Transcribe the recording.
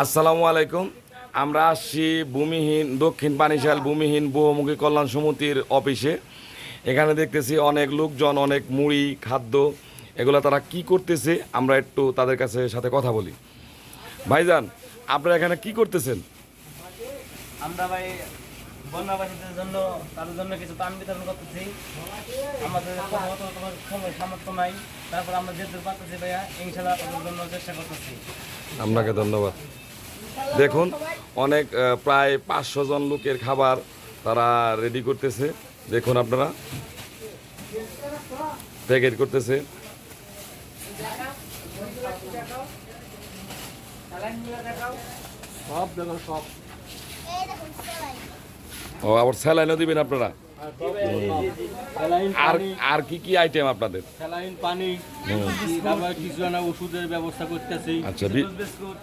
আসসালামু আলাইকুম। আমরা আসছি ভূমিহীন দক্ষিণ পানিশাল ভূমিহীন বহুমুখী কল্যাণ সমিতির অফিসে। এখানে দেখতেছি অনেক লোকজন, অনেক মুড়ি খাদ্য এগুলো তারা কি করতেছে, আমরা একটু তাদের কাছে সাথে কথা বলি। ভাইজান, আপনারা এখানে কি করতেছেন? আমরা ভাই বন্যাবাসীদের জন্য তাদের জন্য কিছু ত্রাণ বিতরণ করতেছি। আমাদের তোমার সময় সামর্থ্য নাই, তারপর আমরা যেতে পারতেছি ভাইয়া, ইনশাল্লাহ তাদের জন্য চেষ্টা করতেছি। আপনাকে ধন্যবাদ। দেখুন, অনেক প্রায় 500 জন লোকের খাবার তারা রেডি করতেছে। দেখুন আপনারা, প্যাকেট করতেছে। সব দেখো সব ও, আবার স্যালাইনও দিবেন আপনারা? আর পানি, আর কি কি আইটেম আপনাদের? স্যালাইন পানি, তারপর কিছু ওষুধের ব্যবস্থা করতেছি। আচ্ছা, বিস্কুট